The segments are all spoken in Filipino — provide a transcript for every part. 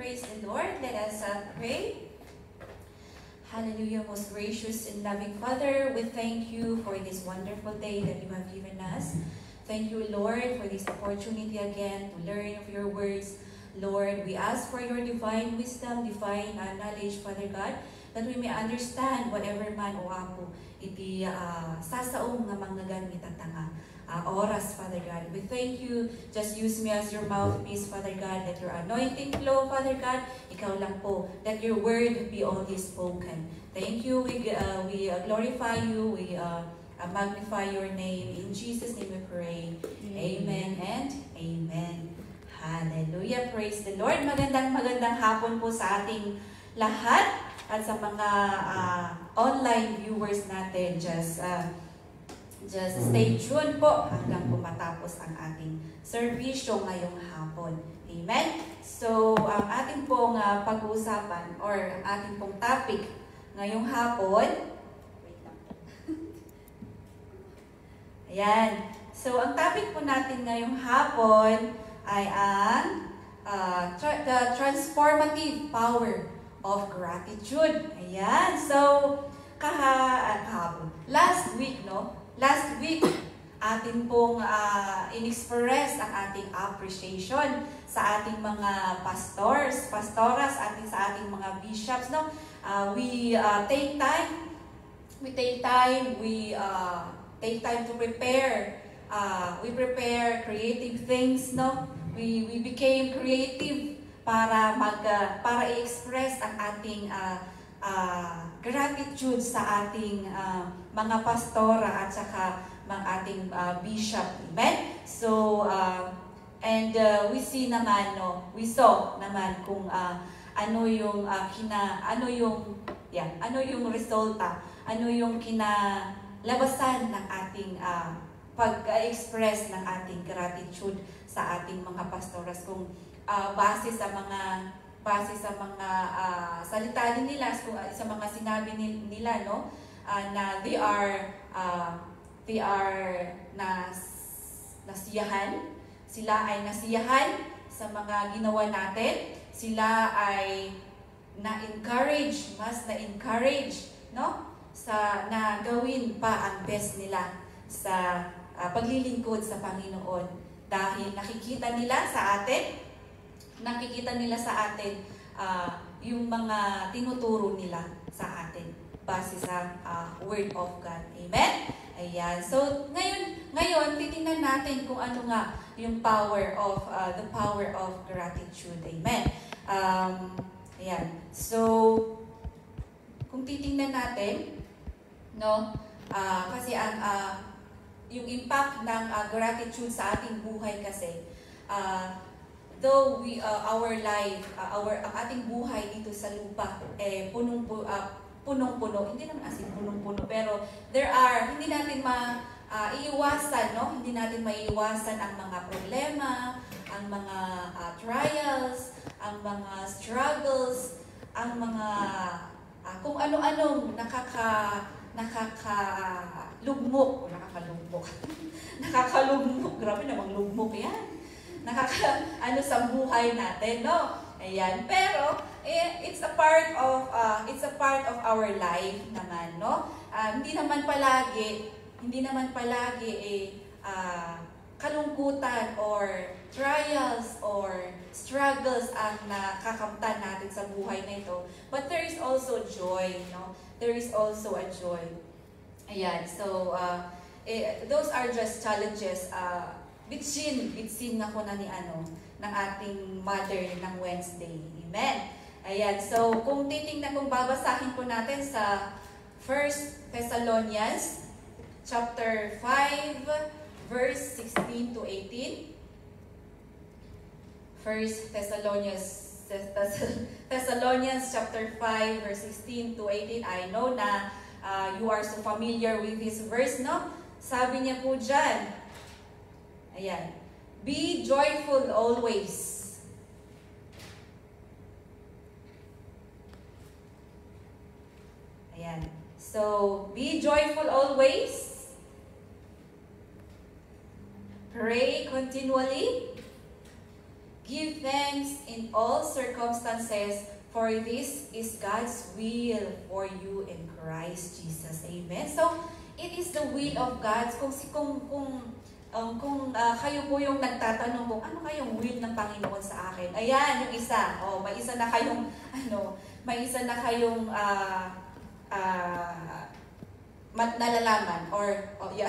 Praise the Lord. Let us pray. Hallelujah, most gracious and loving Father, we thank you for this wonderful day that you have given us. Thank you, Lord, for this opportunity again to learn of your words. Lord, we ask for your divine wisdom, divine knowledge, Father God, that we may understand whatever man o apo iti sasaong nga mangnagan itatanga. Oras, Father God. We thank you. Just use me as your mouthpiece, Father God. Let your anointing flow, Father God. Ikaw lang po. Let your word be only spoken. Thank you. We glorify you. We magnify your name. In Jesus' name we pray. Amen and amen. Hallelujah. Praise the Lord. Magandang hapon po sa ating lahat at sa mga online viewers natin. Just stay tuned po hanggang po matapos ang ating serbisyo ngayong hapon. Amen? So, ang ating pong pag-uusapan or ang ating pong topic ngayong hapon, wait lang. Ayan. So, ang topic po natin ngayong hapon ay ang the transformative power of gratitude. Ayan. So, last week, atin pong in-express ang ating appreciation sa ating mga pastoras, sa ating mga bishops, no? We take time to prepare. We prepare creative things, no? We became creative para i-express ang ating gratitude sa ating mga pastora at saka mga ating bishop. Amen? So, we saw naman kung ano yung resulta, ano yung kinalabasan ng ating pag-express ng ating gratitude sa ating mga pastoras, kung base sa mga salita nila, sa mga sinabi nila, no, na they are nasiyahan. Sila ay nasiyahan sa mga ginawa natin. Sila ay na-encourage, no, na gawin pa ang best nila sa paglilingkod sa Panginoon, dahil nakikita nila sa atin yung mga tinuturo nila sa atin base sa Word of God. Amen? Ayan. So, ngayon titingnan natin kung ano nga yung the power of gratitude. Amen? Ayan. So, kung titingnan natin, no, kasi yung impact ng gratitude sa ating buhay kasi, though our life, ang ating buhay dito sa lupa, punong-puno, hindi naman as in punong-puno, pero hindi natin maiiwasan, no? Hindi natin maiiwasan ang mga problema, ang mga trials, ang mga struggles, ang mga kung ano-anong nakakalugmok, grabe namang lugmok yan. Sa buhay natin, no? Ayan. Pero it's a part of our life naman, no? Hindi naman palagi kalungkutan or trials or struggles ang nakakamtan natin sa buhay na ito. But there is also joy, no? There is also a joy. Ayan. So those are just challenges. Bitsin ako ng ating mother ng Wednesday. Amen. Ayan. So, kung babasahin po natin sa 1 Thessalonians chapter 5 verse 16 to 18. 1 Thessalonians chapter 5 verse 16 to 18. I know na you are so familiar with this verse, no? Sabi niya po dyan, ayan, be joyful always. Ayan. So, be joyful always. Pray continually. Give thanks in all circumstances, for this is God's will for you in Christ Jesus. Amen. So, it is the will of God. Kung kayo po yung nagtatanong kung ano kayong will ng Panginoon sa akin. Ayan, yung isa. May isa na kayong nalalaman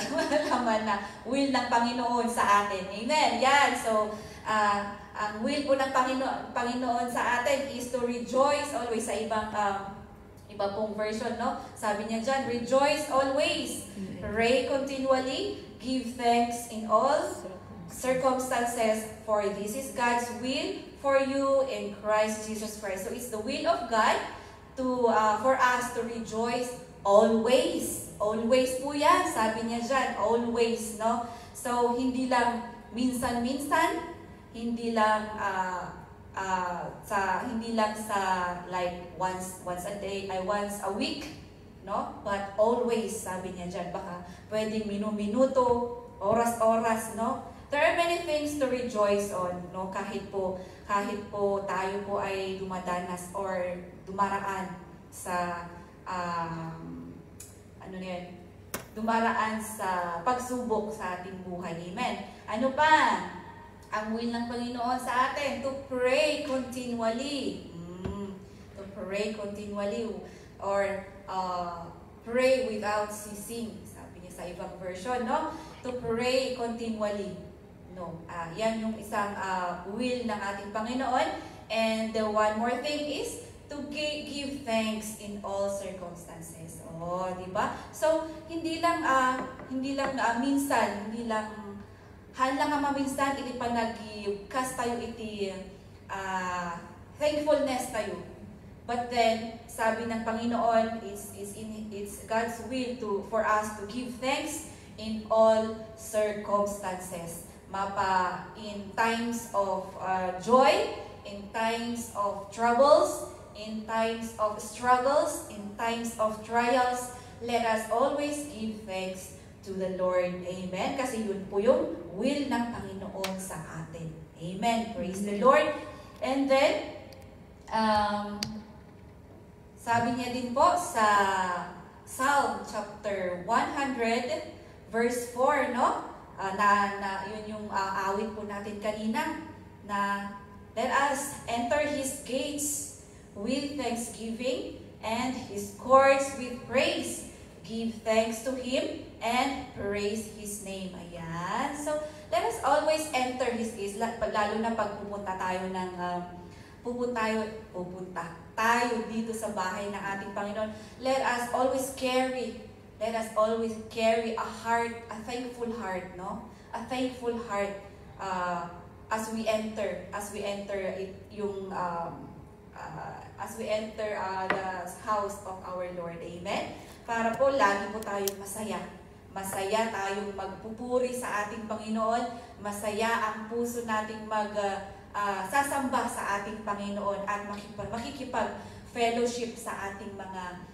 malalaman na will ng Panginoon sa atin. Amen. Yan. So, ang will po ng Panginoon sa atin is to rejoice always. Sa iba pong version, no? Sabi niya dyan, rejoice always, pray continually, give thanks in all circumstances, for this is God's will for you in Christ Jesus Christ. So it's the will of God for us to rejoice always. Always po yan, sabi niya dyan, always, no? So, hindi lang minsan-minsan, hindi lang sa like once a day, once a week, no? But always, sabi niya dyan, baka pwedeng minuto, oras-oras, no? There are many things to rejoice on, no? Kahit po tayo po ay dumadanas or dumaraan sa dumaraan sa pagsubok sa ating buhay. Amen. Ano pa? Ang will ng Panginoon sa atin, to pray continually. To pray continually. Or pray without ceasing. Sabi niya sa ibang version, no? To pray continually. No. Yan yung isang will ng ating Panginoon. And the one more thing is to give thanks in all circumstances. Di ba? So, hindi lang minsan, hindi lang halang nga maminsan, iti panag-kas tayo iti thankfulness tayo. But then, sabi ng Panginoon, it's God's will for us to give thanks in all circumstances. In times of joy, in times of troubles, in times of struggles, in times of trials, let us always give thanks to the Lord. Amen? Kasi yun po yung will ng Panginoon sa atin. Amen? Praise the Lord. And then, sabi niya din po sa Psalm chapter 100, verse 4, no? Yun yung awit po natin kanina, na let us enter His gates with thanksgiving and His courts with praise. Give thanks to Him and praise His name. Ayan. So, let us always enter His gates. Lalo na pag pupunta tayo dito sa bahay ng ating Panginoon. Let us always carry a heart, a thankful heart, no? A thankful heart as we enter the house of our Lord. Amen? Para po lagi po tayong masaya. Masaya tayong magpupuri sa ating Panginoon. Masaya ang puso nating sasamba sa ating Panginoon at makikipag-fellowship sa ating mga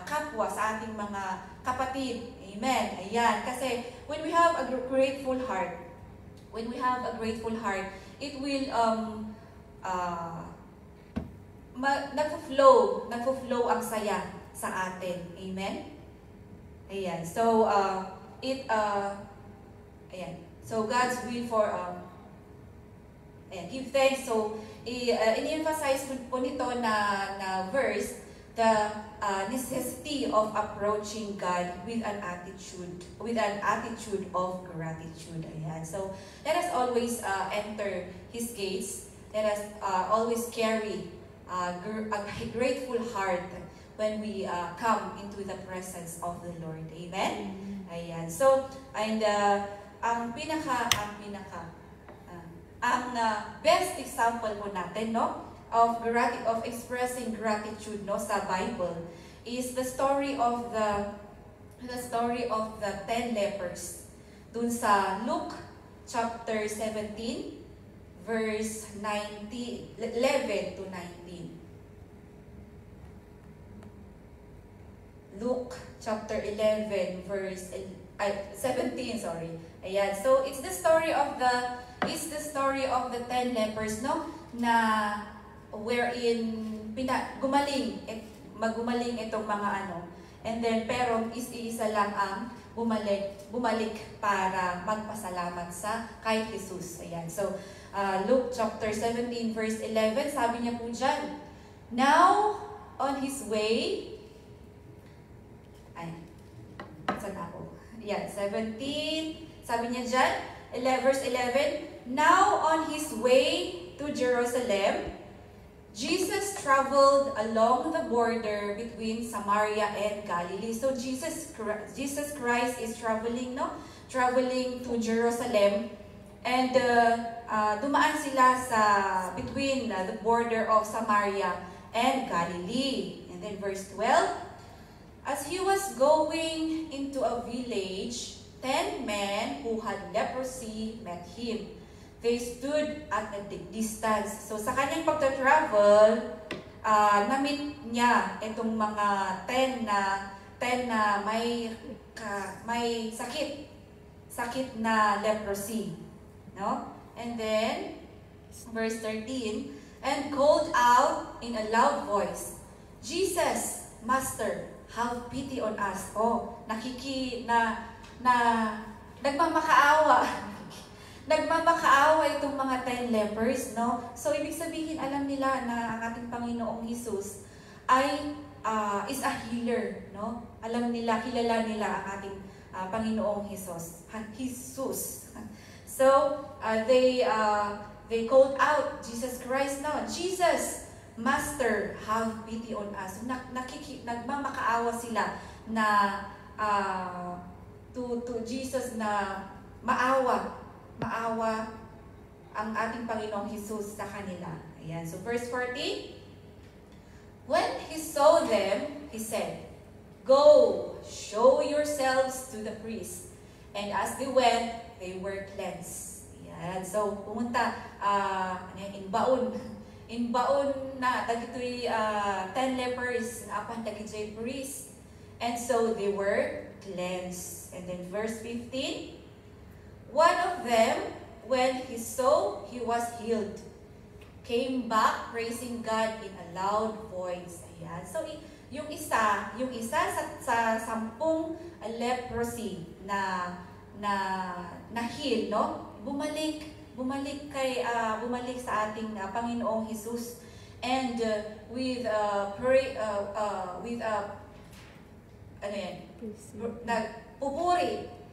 kapwa, sa ating mga kapatid. Amen? Ayan. Kasi when we have a grateful heart, it will nagfo-flow ang saya sa atin. Amen? Ayan. So, ayan. So, God's will for, give thanks. So, in-emphasize po nito na verse, the necessity of approaching God with an attitude of gratitude. Ayan. So, let us always enter His gates. Let us always carry a grateful heart when we come into the presence of the Lord. Amen? Ayan. So, and ang best example po natin, no, of expressing gratitude, no, sa Bible is the story of the 10 lepers. Dun sa Luke chapter 17 verse 11 to 19. Luke chapter 11 verse 17, sorry. Ayan. So it's the story of the 10 lepers, no? na wherein magumaling itong mga ano. And then, pero isa lang ang bumalik para magpasalamat sa kay Jesus. Ayan. So, Luke chapter 17 verse 11, sabi niya po dyan, now, on his way, saan ako? Ayan, 17, sabi niya dyan, verse 11, now on his way to Jerusalem, Jesus traveled along the border between Samaria and Galilee. So Jesus Christ is traveling to Jerusalem, and dumaan sila sa between the border of Samaria and Galilee. And then verse 12, as he was going into a village, 10 men who had leprosy met him. They stood at a distance. So sa kanyang pagta-travel, na-meet niya itong mga 10 na may sakit na leprosy, no? And then verse 13, and called out in a loud voice, Jesus, Master, have pity on us. Oh, nagmamakaawa. Nagmamakaawa itong mga 10 lepers, no? So, ibig sabihin, alam nila na ang ating Panginoong Jesus ay is a healer, no? Alam nila, kilala nila ang ating Panginoong Jesus. So, they called out Jesus Christ, no? Jesus, Master, have pity on us. Nagmamakaawa sila na to Jesus na maawa ang ating Panginoong Jesus sa kanila. Ayan. So verse 14, when he saw them, he said, go, show yourselves to the priest. And as they went, they were cleansed. Ayan. So pumunta, inbaon na, dagitoy 10 lepers, apan dagitoy priest. And so they were cleansed. And then verse 15, one of them, when he saw he was healed, came back praising God in a loud voice. Ayan. So, yung isa sa 10 leprosy na heal, no? Bumalik sa ating Panginoong Jesus, and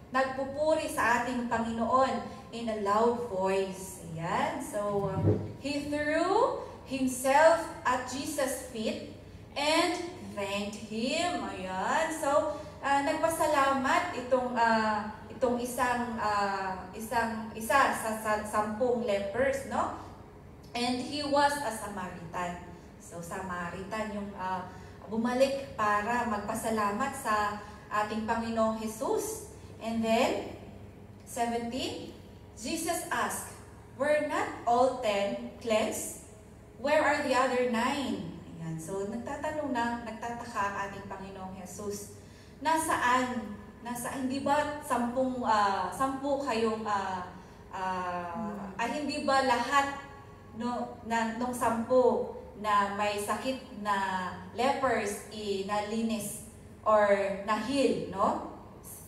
nagpupuri sa ating Panginoon in a loud voice. Ayan. So, he threw himself at Jesus' feet and thanked him. Ayan. So, nagpasalamat itong isa sa 10 lepers, no? And he was a Samaritan. So, Samaritan yung bumalik para magpasalamat sa ating Panginoong Jesus. And then, 17, Jesus asked, were not all 10 cleansed? Where are the other 9? Ayan. So, nagtataka ang ating Panginoong Jesus. Nasaan, hindi ba 10 kayong, hindi ba lahat nung 10 na may sakit na lepers nalinis or na-heal, no?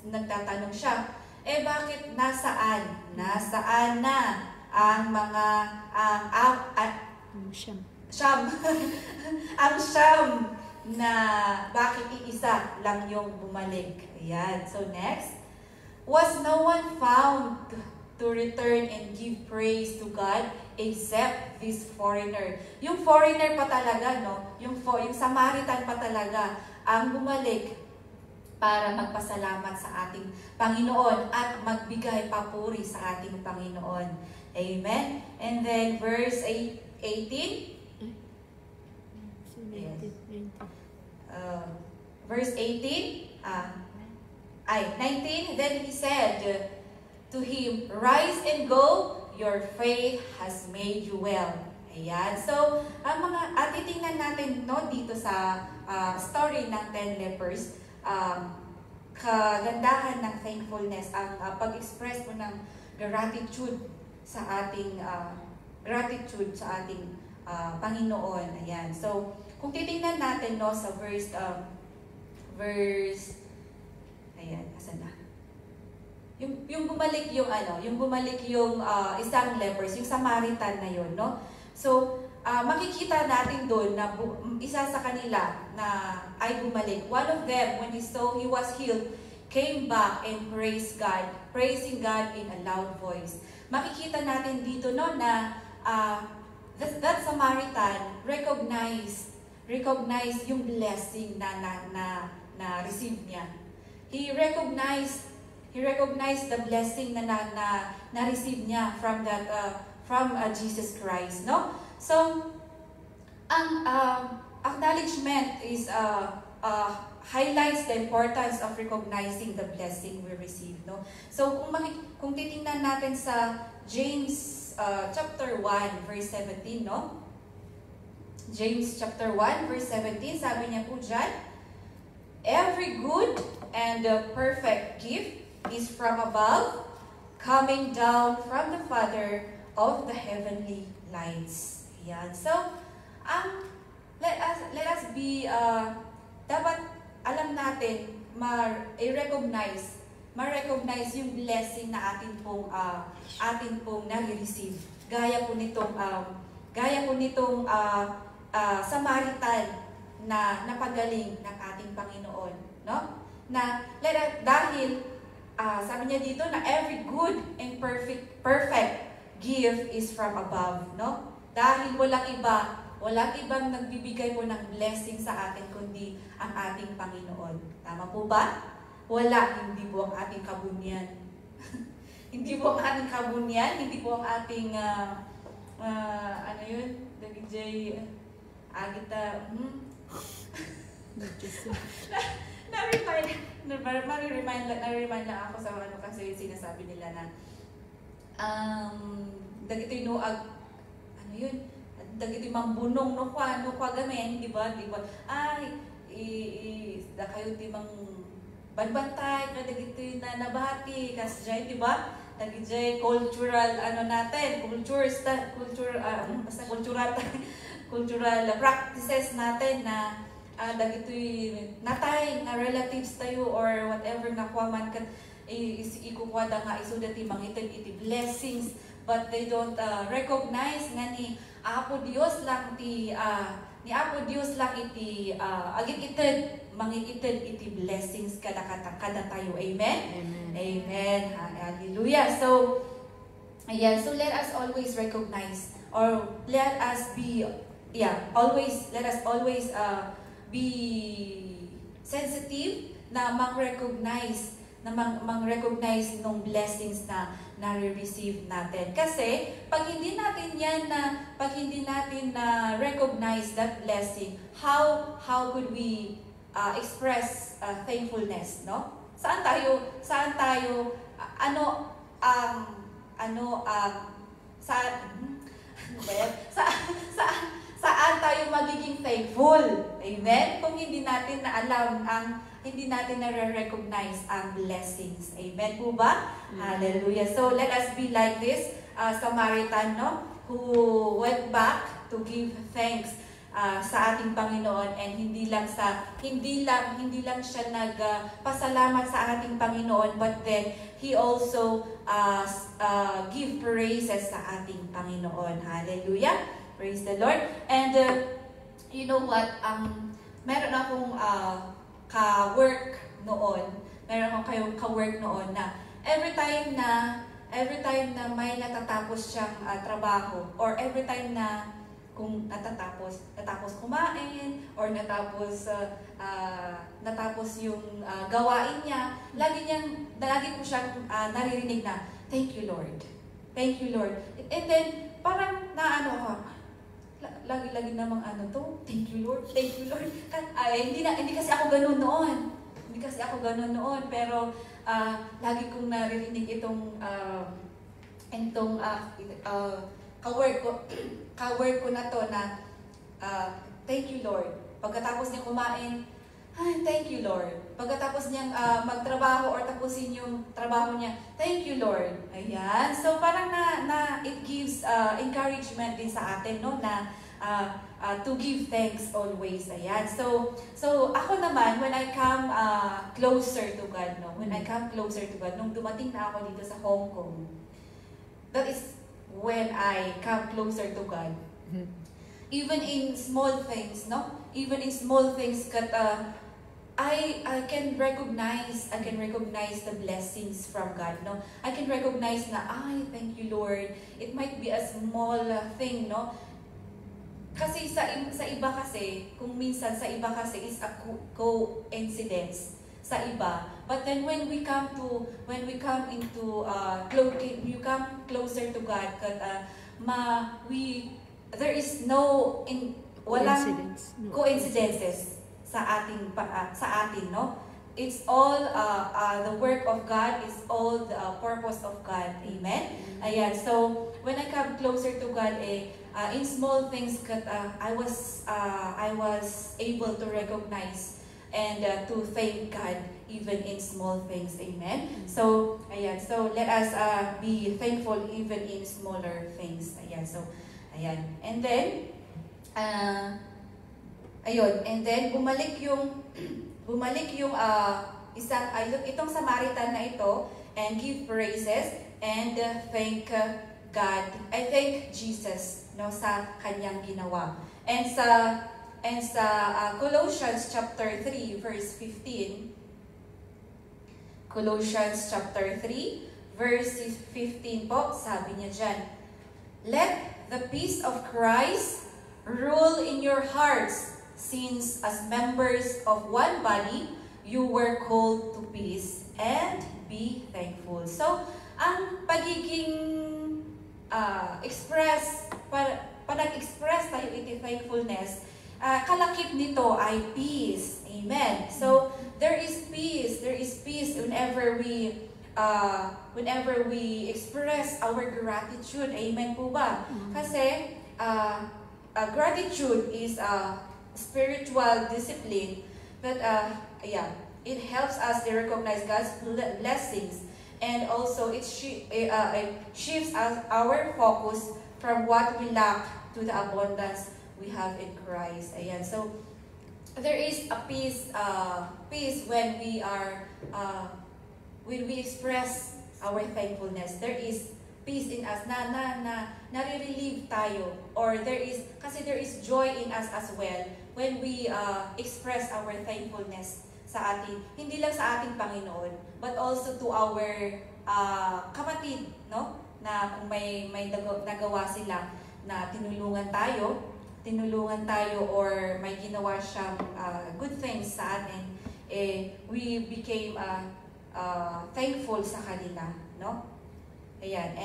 Nagtatanong siya, bakit nasaan na ang mga Siyam ang siyam na bakit iisa lang yung bumalik. Ayan. So next, was no one found to return and give praise to God except this foreigner. Yung foreigner pa talaga, no? Yung Samaritan pa talaga ang bumalik para magpasalamat sa ating Panginoon at magbigay papuri sa ating Panginoon. Amen? And then verse 18. Yes. Verse 18. 19. Then he said to him, rise and go, your faith has made you well. Ayan. So, titingnan natin dito sa story ng 10 lepers, kagandahan ng thankfulness, ang pag-express mo ng gratitude sa ating gratitude sa ating Panginoon. Ayan. So, kung titingnan natin no sa verse ayan, asan na? Yung bumalik yung isang lepers, yung Samaritan na yun, no? So, makikita natin doon na isa sa kanila na ay bumalik. One of them, when he saw he was healed, came back and praised God, praising God in a loud voice. Makikita natin dito no na that Samaritan recognized yung blessing na receive niya. He recognized the blessing na receive niya from Jesus Christ, no? So, ang acknowledgement is highlights the importance of recognizing the blessing we receive, no? So, kung titingnan natin sa James chapter 1 verse 17, no? James chapter 1 verse 17, sabi niya po diyan, every good and perfect gift is from above, coming down from the Father of the heavenly lights. Yan. So, let us be, dapat alam natin, ma-recognize yung blessing na atin pong nare-receive. Gaya po nitong Samaritan na napagaling ng ating Panginoon, no? Dahil sabi niya dito na every good and perfect gift is from above, no? Dahil walang ibang nagbibigay po ng blessing sa atin kundi ang ating Panginoon. Tama po ba? Hindi po ang ating kabunyan. Hindi po ang ating kabunyan, hindi po ang ating ano yun? DJ Agita na-remind lang ako sa kasi sinasabi nila na dagito'y noag ano yun, dagito'y mambunong no kwa gamen, di ba? Ay da kayo timang banbantay na dagito'y na nabati kas jay, di ba? Dagito'y cultural cultural practices natin na dagito'y natay na relatives tayo or whatever na kwaman kat ikukuha nga isudati mangitin iti blessings, but they don't recognize nga ni Apo Dios lang iti agit ited mangitin iti blessings kada tayo. Amen. Amen. Hallelujah. So ayan, so let us always recognize, or let us always be sensitive na mang-recognize ng blessings na nare-receive natin. Kasi pag hindi natin na recognize that blessing, how could we express thankfulness, no? Saan tayo saan tayo magiging thankful? Amen? Kung hindi natin na alam hindi natin na-recognize ang blessings. Amen po ba? Hallelujah. So let us be like this Samaritan, no? Who went back to give thanks sa ating Panginoon, and hindi lang siya nagpasalamat sa ating Panginoon, but then he also give praises sa ating Panginoon. Hallelujah. Praise the Lord. And you know what? Meron akong ka-work noon na every time na may natatapos siyang trabaho, or every time na kung natapos kumain, or natapos yung gawain niya, lagi ko siyang naririnig na, thank you Lord. Thank you Lord. And then parang lagi namang thank you Lord, thank you Lord. Hindi kasi ako ganun noon. Pero lagi kong naririnig itong ka-work ko na to na thank you Lord. Pagkatapos niya kumain, Ay, thank you, Lord. Pagkatapos niyang magtrabaho or tapusin yung trabaho niya, thank you, Lord. Ayan. So, parang it gives encouragement din sa atin, no? Na to give thanks always. Ayan. So ako naman, when I come closer to God, no? When I come closer to God, nung dumating na ako dito sa Hong Kong, that is when I come closer to God. Even in small things, no? Even in small things, I can recognize the blessings from God, no? I can recognize na, thank you, Lord. It might be a small thing, no? Kasi sa iba kasi, kung minsan sa iba kasi is a coincidence sa iba. But then when we come you come closer to God, there is walang coincidences sa atin, no? It's all the work of God, is all the purpose of God. Amen. Ayan. So when I come closer to God, in small things, I was able to recognize and to thank God even in small things. Amen. So ayan. So let us be thankful even in smaller things. Ayan. So ayan. And then ayun. And then bumalik yung itong Samaritan na ito, and give praises and thank God. I thank Jesus, no, sa kanyang ginawa. And sa Colossians chapter 3 verse 15. Colossians chapter 3 verse 15 po, sabi niya diyan, let the peace of Christ rule in your hearts, since as members of one body, you were called to peace, and be thankful. So, ang pagiging nag-express tayo iti thankfulness, kalakip nito ay peace. Amen. So, there is peace whenever we express our gratitude. Amen po ba? Kasi, gratitude is spiritual discipline that it helps us to recognize God's blessings, and also it shifts our focus from what we lack to the abundance we have in Christ. Ayan. So there is a peace when we express our thankfulness. There is peace in us na nare-relieve tayo, or there is joy in us as well when we express our thankfulness sa atin, hindi lang sa ating Panginoon, but also to our kapatid, no? Na kung may nagawa sila na tinulungan tayo or may ginawa siyang good things sa atin, we became thankful sa kanila, no? Ayan.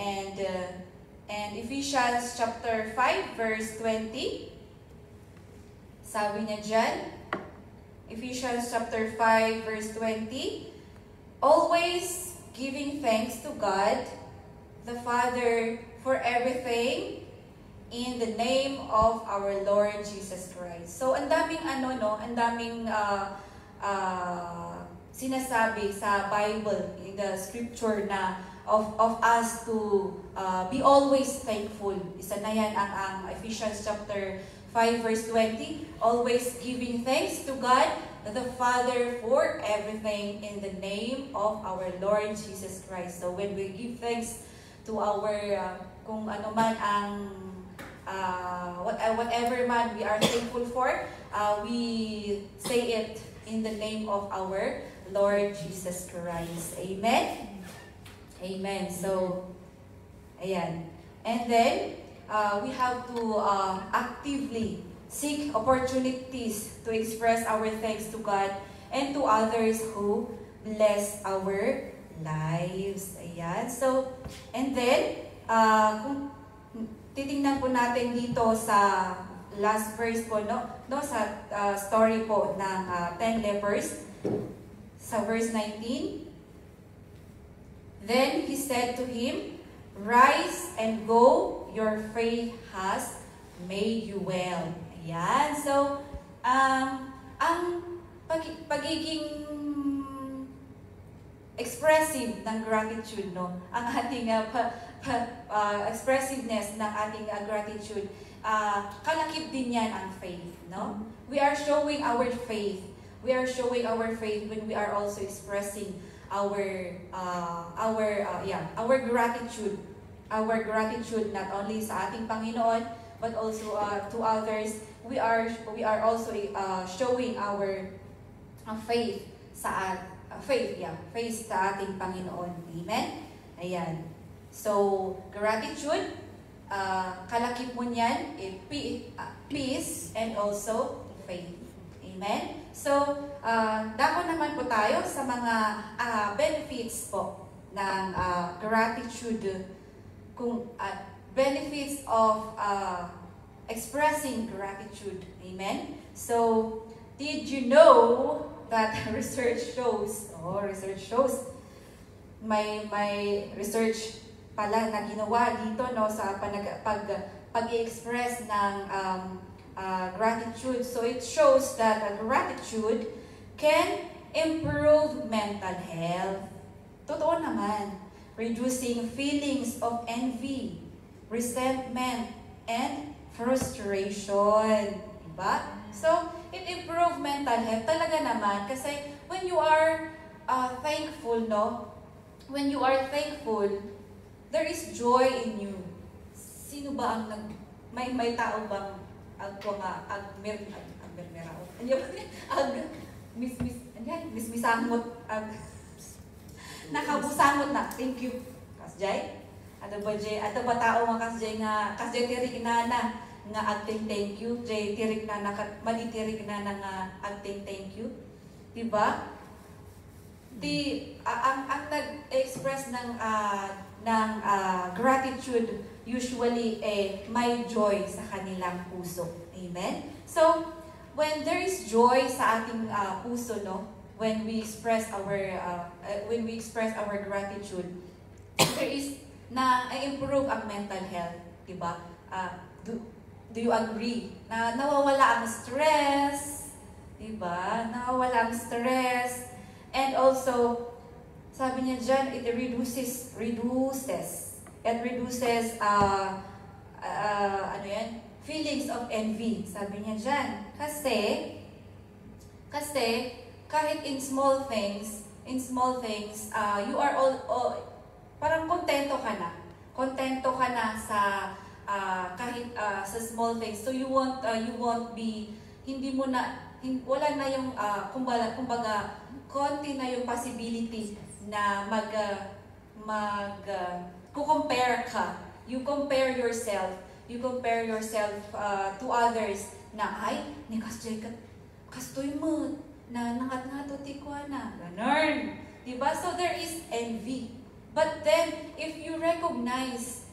And Ephesians chapter 5 verse 20, sabi niya dyan, Ephesians chapter 5 verse 20, always giving thanks to God the Father for everything in the name of our Lord Jesus Christ. So ang daming sinasabi sa Bible, in the scripture, na of us to be always thankful. Isa na yan ang Ephesians chapter 5 verse 20, always giving thanks to God the Father for everything in the name of our Lord Jesus Christ. So when we give thanks to our kung ano man ang whatever man we are thankful for, we say it in the name of our Lord Jesus Christ. Amen. Amen. So ayan. And then we have to actively seek opportunities to express our thanks to God and to others who bless our lives. Ayan. So, and then, kung titingnan po natin dito sa last verse po, no sa story po ng 10 lepers, sa verse 19, then he said to him, rise and go, your faith has made you well. Ayan. So, ang pagiging expressive ng gratitude, no? Ang ating expressiveness ng ating gratitude, kalakip din yan ang faith, no? We are showing our faith. We are showing our faith when we are also expressing our gratitude. Our gratitude not only sa ating Panginoon, but also to others. We are also showing our faith sa faith sa ating Panginoon. Amen? Ayan. So, gratitude, kalakip mo niyan, peace, and also faith. Amen? So, dako naman po tayo sa mga benefits po ng gratitude, kung benefits of expressing gratitude. Amen? So, did you know that research shows, may research pala na ginawa dito, no, sa pag-express ng gratitude. So it shows that gratitude can improve mental health. Totoo naman. Reducing feelings of envy, resentment, and frustration. Diba? So, it improves mental health. Talaga naman. Kasi when you are thankful, no? When you are thankful, there is joy in you. Sino ba ang may tao bang mismisamot, nakabusamot na. Thank you. Kasjay? Ato ba tao mga kasjay nga, kasjay tirik na nga agting thank you. Jay tirik na malitirik na nga agting thank you. Diba? Ang nag-express ng gratitude usually may joy sa kanilang puso. Amen? So, when there is joy sa ating puso, no? When we express our gratitude, there is improve ang mental health, diba? Do you agree na nawawala ang stress, diba? Nawawala ang stress, and also sabi niya dyan, it reduces feelings of envy, sabi niya dyan, kasi kahit in small things, you are all parang kontento ka na sa kahit sa small things. So you won't be, wala na yung kumbaga konti na yung possibility na compare ka. You compare yourself to others na ay ni kastoy mo na nangat-ngatuti ko na ganon, diba? So there is envy. But then if you recognize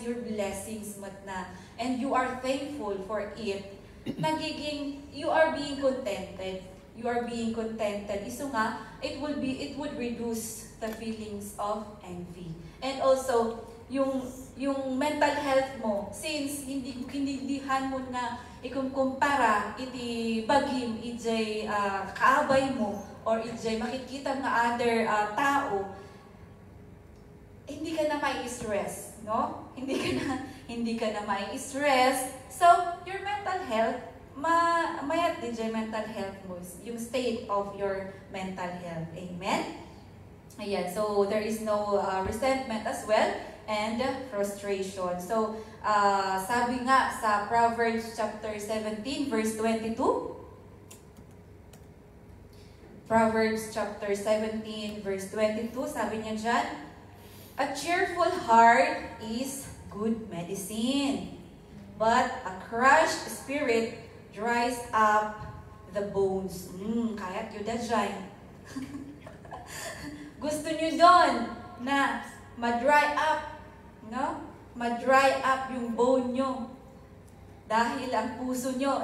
your blessings and you are thankful for it, you are being contented. Iso nga, it would reduce the feelings of envy. And also yung mental health mo, since hindihan mo na ikumpara iti bagim ijay kaabay mo or ijay makikita nga other tao, hindi ka na mai-stress, no? Hindi ka na mai-stress. So your mental health, mayat DJ mental health mo, yung state of your mental health. Amen? Ayan, so there is no resentment as well and frustration. So, sabi nga sa Proverbs chapter 17 verse 22, Proverbs chapter 17 verse 22, sabi niya dyan, a cheerful heart is good medicine, but a crushed spirit dries up the bones. Kaya yun na dyan. Gusto nyo doon na ma-dry up, no? Ma-dry up yung bone nyo. Dahil ang puso nyo,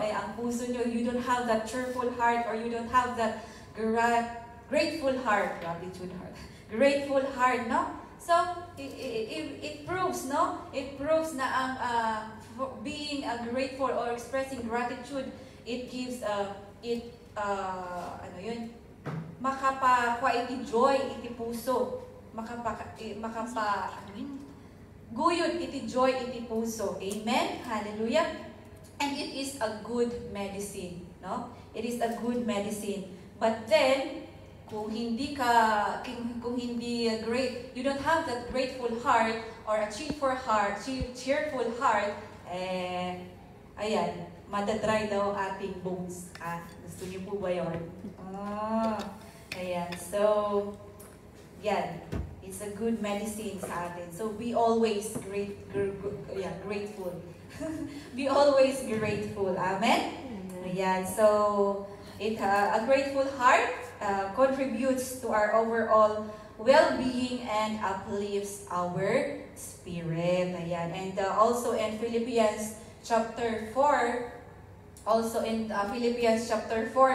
you don't have that cheerful heart or you don't have that grateful heart, grateful heart, no? So, it proves, no? It proves na ang being grateful or expressing gratitude, it gives ano yun, makapa iti joy, iti puso. Guyod iti joy, iti puso. Amen? Hallelujah. And it is a good medicine, no? It is a good medicine. But then, kung hindi great, you don't have that grateful heart or a cheerful heart, ayan, madadry daw ang ating bones. Gusto niyo po ba yun? Ayan, so, yan. It's a good medicine sa atin. So, be always grateful. Be always grateful. Amen? Ayan, so, a grateful heart contributes to our overall well-being and uplifts our spirit. Ayan. And also in Philippians chapter 4,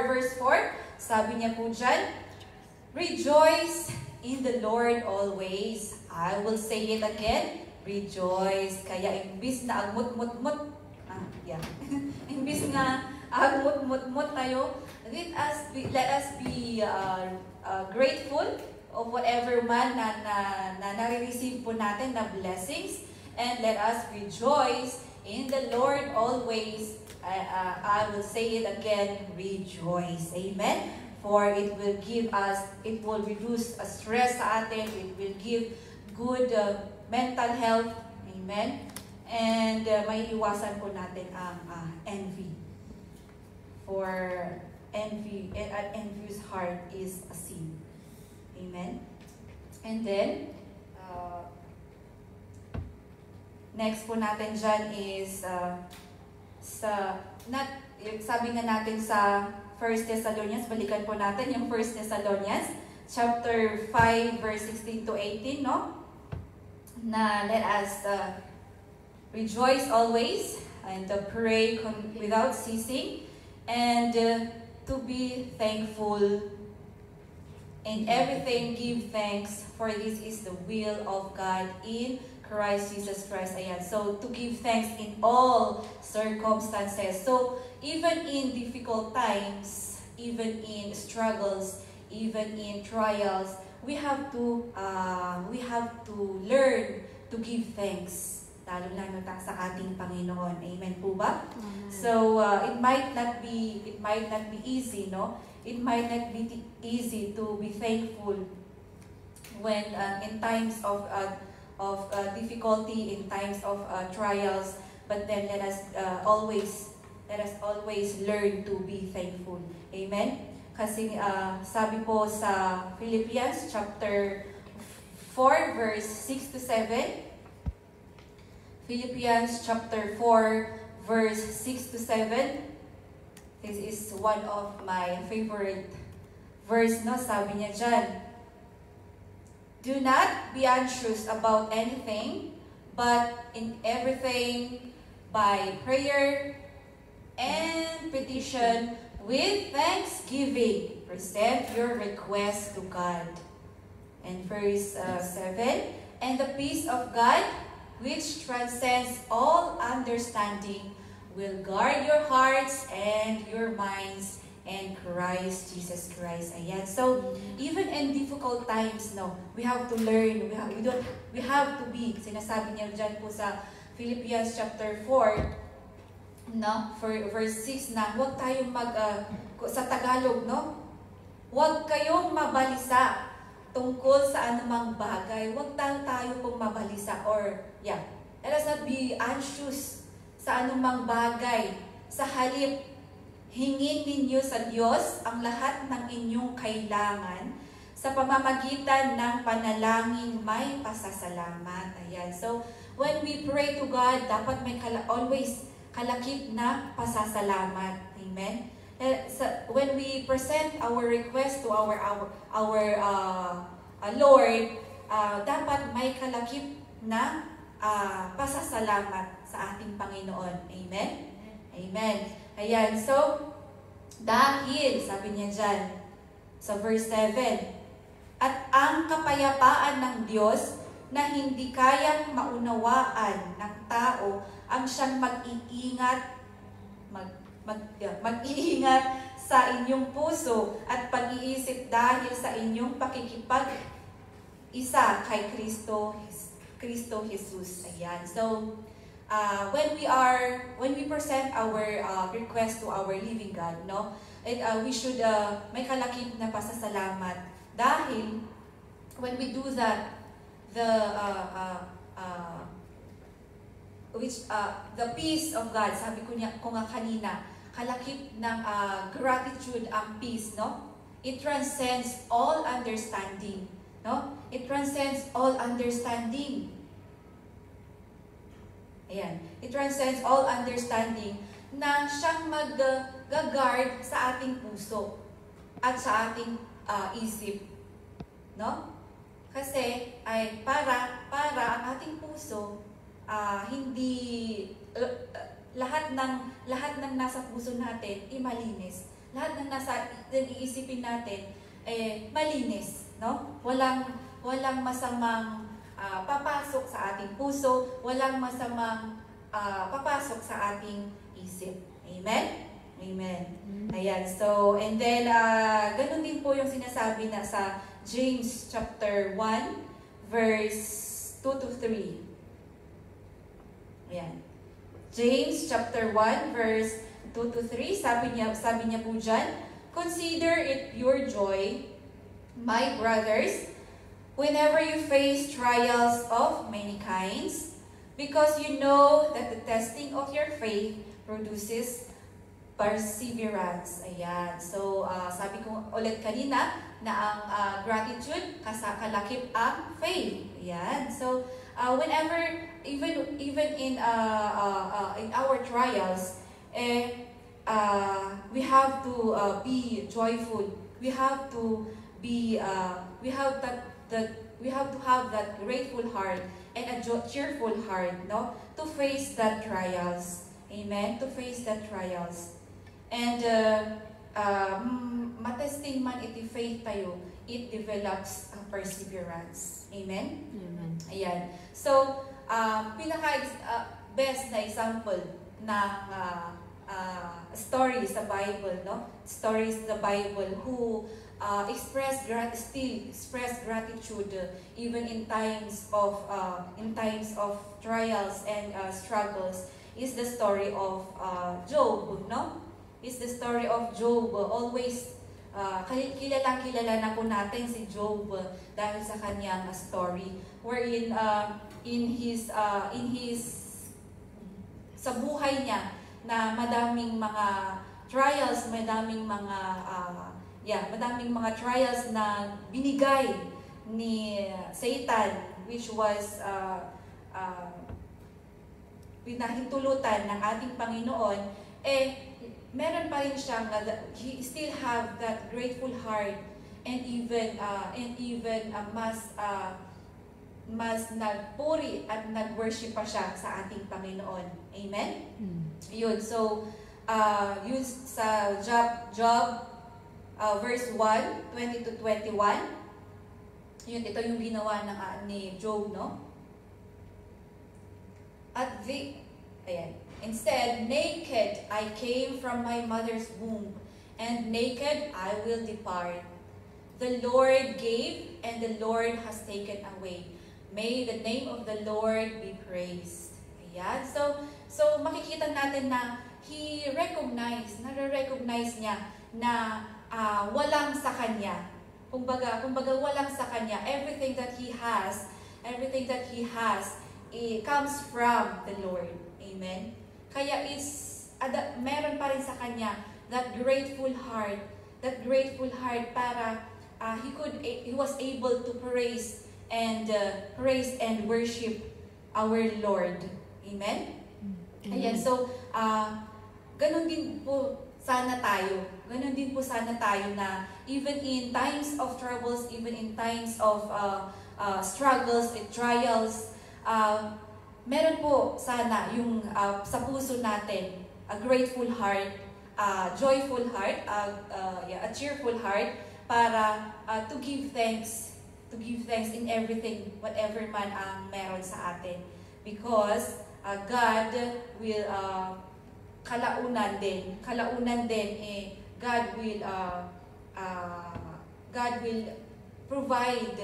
verse 4, sabi niya po dyan, rejoice in the Lord always. I will say it again, rejoice. Kaya imbis na agmut-mut-mut, imbis na agmut-mut-mut tayo, let us be grateful of whatever man na nare-receive po natin na blessings, and let us rejoice in the Lord always. I will say it again, rejoice. Amen? For it will reduce stress sa atin, it will give good mental health. Amen? And may iwasan po natin ang envy. For envy, an envious heart is a sin. Amen? And then, next po natin dyan is, sabi nga natin sa 1 Thessalonians, balikan po natin yung 1 Thessalonians, chapter 5, verse 16 to 18, no? Na let us rejoice always, and pray without ceasing, and to be thankful. In everything, give thanks, for this is the will of God in Christ Jesus Christ. Ayan. So, to give thanks in all circumstances. So, even in difficult times, even in struggles, even in trials, we have to learn to give thanks. Lalo-lalo sa ating Panginoon. Amen po ba? So, it might not be easy, no? It might not be easy to be thankful when in times of difficulty, in times of trials. But then let us always learn to be thankful. Amen? Kasi sabi po sa Philippians chapter 4 verse 6 to 7. Philippians chapter 4 verse 6 to 7. This is one of my favorite verse, no? Sabi niya dyan, do not be anxious about anything, but in everything, by prayer and petition, with thanksgiving, present your request to God. And verse 7, and the peace of God, which transcends all understanding, will guard your hearts and your minds in Christ Jesus Christ. Ayan. So, even in difficult times, no, we have to learn, we have to be, sinasabi niya dyan po sa Philippians chapter 4, no, for verse 6 na, huwag tayong sa Tagalog, no, huwag kayong mabalisa tungkol sa anumang bagay. Huwag tayo pong mabalisa, or, let us not be anxious sa anumang bagay. Sa halip, hingin ninyo sa Diyos ang lahat ng inyong kailangan sa pamamagitan ng panalangin may pasasalamat. Ayan. So, when we pray to God, dapat may always kalakip na pasasalamat. Amen? When we present our request to our Lord, dapat may kalakip na pasasalamat sa ating Panginoon. Amen? Amen. Ayan. So, dahil, sabi niya dyan, sa verse 7, at ang kapayapaan ng Diyos na hindi kayang maunawaan ng tao ang siyang mag-iingat sa inyong puso at pag-iisip dahil sa inyong pakikipag-isa kay Kristo Jesus. Ayan. So, when we present our request to our living God, no, we should may kalakip na pasasalamat dahil when we do that, the peace of God, sabi ko nga kanina, kalakip ng gratitude ang peace, no? It transcends all understanding, no? It transcends all understanding. Ayan. It transcends all understanding na siyang mag-guard sa ating puso at sa ating isip. No? Kasi ay para ang ating puso hindi lahat ng nasa puso natin malinis. Lahat ng nasa iisipin natin malinis, no? Walang masamang papasok sa ating puso, walang masamang papasok sa ating isip. Amen? Amen. Ayan. So, and then, ganun din po yung sinasabi na sa James chapter 1, verse 2 to 3. Ayan. James chapter 1, verse 2 to 3, sabi niya po dyan, "Consider it pure joy, my brothers, whenever you face trials of many kinds, because you know that the testing of your faith produces perseverance." Ayan. So, sabi ko ulit kanina na ang gratitude kalakip ang faith. Ayan. So, whenever, even in our trials, we have to be joyful. We have to be, we have to have that grateful heart and a cheerful heart, no, to face that trials. Amen. To face that trials. And matesting man iti faith tayo, it develops a perseverance. Amen. Amen. Ayan. So, best na example ng story sa Bible, no? Stories sa Bible who express gratitude even in times of trials and struggles is the story of Job, no? Is the story of Job. Always kilala na po natin si Job dahil sa kanyang story wherein sa buhay niya na madaming mga trials, madaming mga trials na binigay ni Satan, which was pinahintulutan ng ating Panginoon, meron pa rin siyang he still have that grateful heart and even mas nagpuri at nagworship pa siya sa ating Panginoon. Amen? Yun. So, yun sa Job verse 1, 20 to 21. Yun, ito yung ginawa ni Job, no? Ayan. "Instead, naked I came from my mother's womb, and naked I will depart. The Lord gave, and the Lord has taken away. May the name of the Lord be praised." Ayan. So makikita natin na nare-recognize niya na walang sa kanya. Kumbaga walang sa kanya. Everything that he has, it comes from the Lord. Amen. Kaya meron pa rin sa kanya that grateful heart para he was able to praise and worship our Lord. Amen? Ayan, so ganun din po sana tayo na even in times of troubles, even in times of struggles and trials, meron po sana yung sa puso natin a grateful heart, a joyful heart, a cheerful heart para to give thanks in everything, whatever man ang meron sa atin, because God will kalaunan din God will God will provide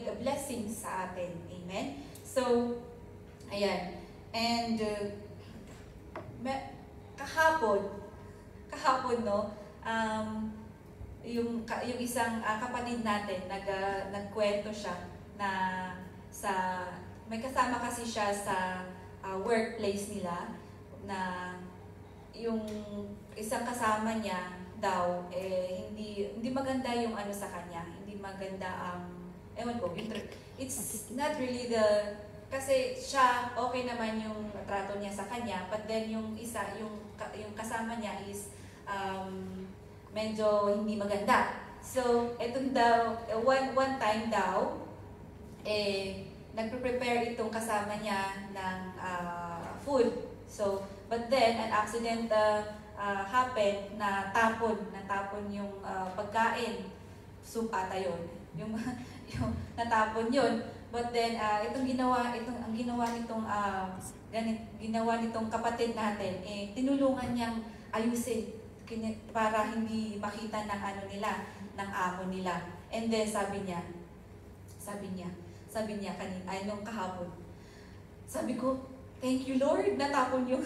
a blessing sa atin. Amen? So, ayan. And kahapon no, yung isang kapatid natin nagkwento siya na may kasama kasi siya sa workplace nila na yung isang kasama niya daw hindi maganda yung ano sa kanya, hindi maganda ang ewan ko, it's not really kasi siya okay naman yung trato niya sa kanya, but then yung kasama niya is medyo hindi maganda. So etong daw one time daw nagpe-prepare itong kasama niya ng food. So but then an accident happened na natapon yung pagkain, soup ata yun, yung natapon yun. But then ang ginawa nitong kapatid natin, tinulungan niyang ayusin para hindi makita ng ng amo nila. And then sabi niya nung kahapon, sabi ko, thank you Lord, natapon yung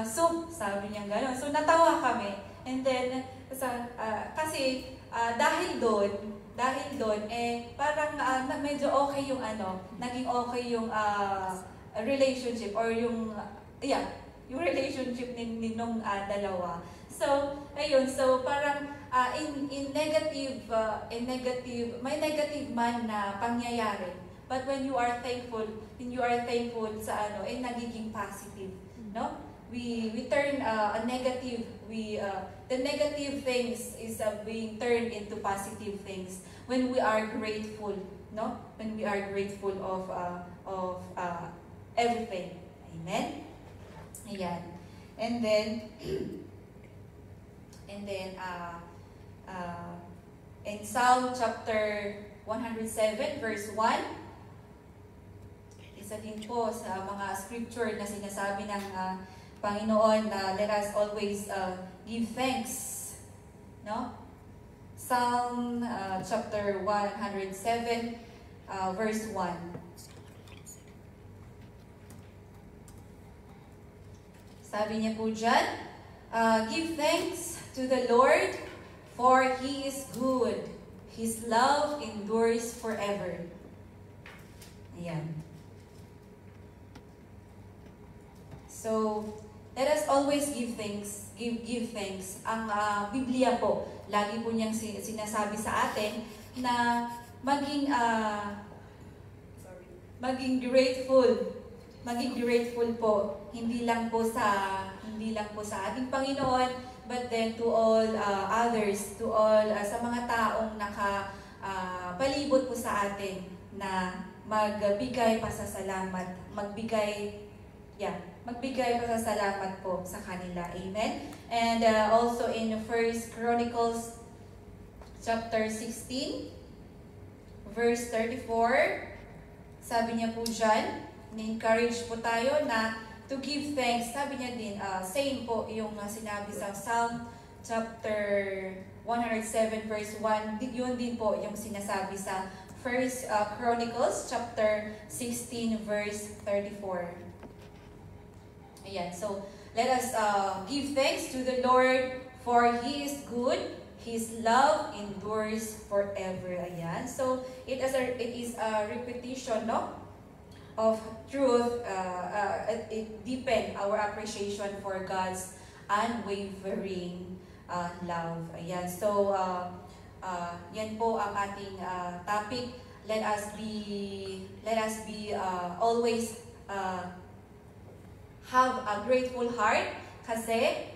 soup, sabi niya gano'n. So natawa kami. And then kasi dahil doon parang medyo okay yung naging okay yung relationship or yung relationship nung dalawa. So ayun, so parang in negative may negative man na pangyayari. But when you are thankful sa nagiging positive, no? We turn a negative, the negative things is being turned into positive things when we are grateful, no? When we are grateful of everything. Amen. Ayan. And then in Psalm chapter 107 verse 1, isa din po sa mga scripture na sinasabi ng Panginoon na let us always give thanks, no? Psalm chapter 107 verse 1. Sabi niya po dyan, give thanks to the Lord, for He is good. His love endures forever. Ayan. So, let us always give thanks. Give thanks. Ang Biblia po, lagi po niyang sinasabi sa atin na maging grateful. Maging grateful po, hindi lang po sa ating Panginoon, but then to all others, to all sa mga taong palibot po sa atin na magbigay pasasalamat, magbigay pasasalamat po sa kanila. Amen. And also in 1 Chronicles chapter 16 verse 34, sabi niya po dyan, na-encourage po tayo na to give thanks. Sabi niya din, same po yung sinabi sa Psalm chapter 107 verse 1, yun din po yung sinasabi sa 1 Chronicles chapter 16 verse 34. Ayan, so let us give thanks to the Lord, for He is good, His love endures forever. Ayan, so it is a repetition, no, of truth. It deepen our appreciation for God's unwavering love. Ayan, so yan po ang ating topic. Let us be always have a grateful heart, kasi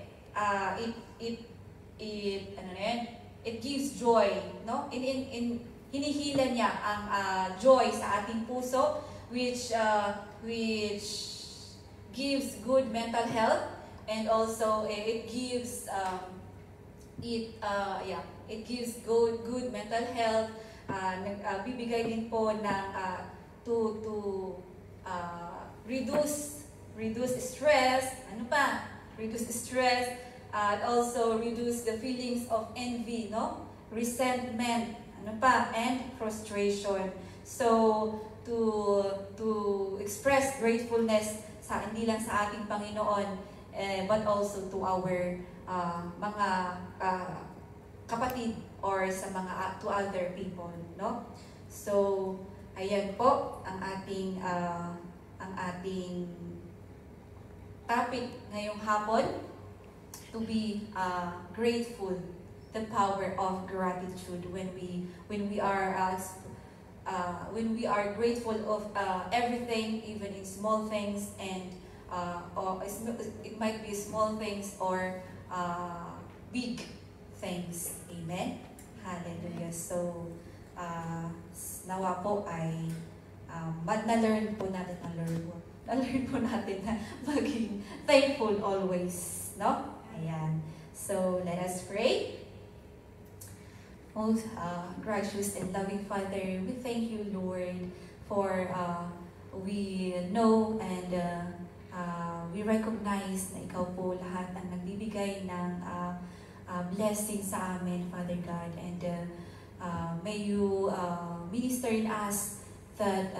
it gives joy, no? Hinihila niya ang joy sa ating puso, which gives good mental health, and also it gives good mental health. Bibigay din po ng to reduce reduce stress, ano pa? Reduce stress, at also reduce the feelings of envy, no? Resentment, ano pa? And frustration. So, to express gratefulness hindi lang sa ating Panginoon, but also to our mga kapatid or sa mga to other people, no? So, ayan po ang ating topic ngayong hapon, to be grateful, the power of gratitude when we are grateful of everything, even in small things, and it might be small things or big things. Amen. Hallelujah. So nawa po ay na-learn po natin na maging thankful always, no? Ayan. So, let us pray. Most gracious and loving Father, we thank you, Lord, for we know and we recognize na Ikaw po lahat ang nagbibigay ng blessing sa amin, Father God. And may you minister in us that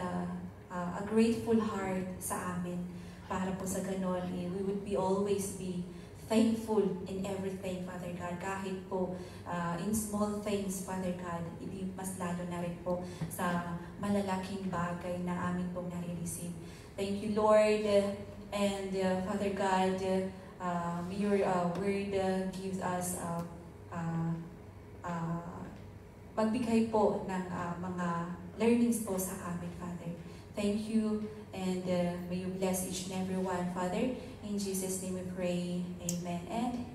a grateful heart sa amin, para po sa ganon, we would always be thankful in everything, Father God. Kahit po in small things, Father God, mas lalo na rin po sa malalaking bagay na amin pong nare-receive. Thank you, Lord. And Father God, your word gives us magbigay po ng mga learnings po sa amin, Father. Thank you, and may you bless each and every one, Father. In Jesus' name we pray. Amen and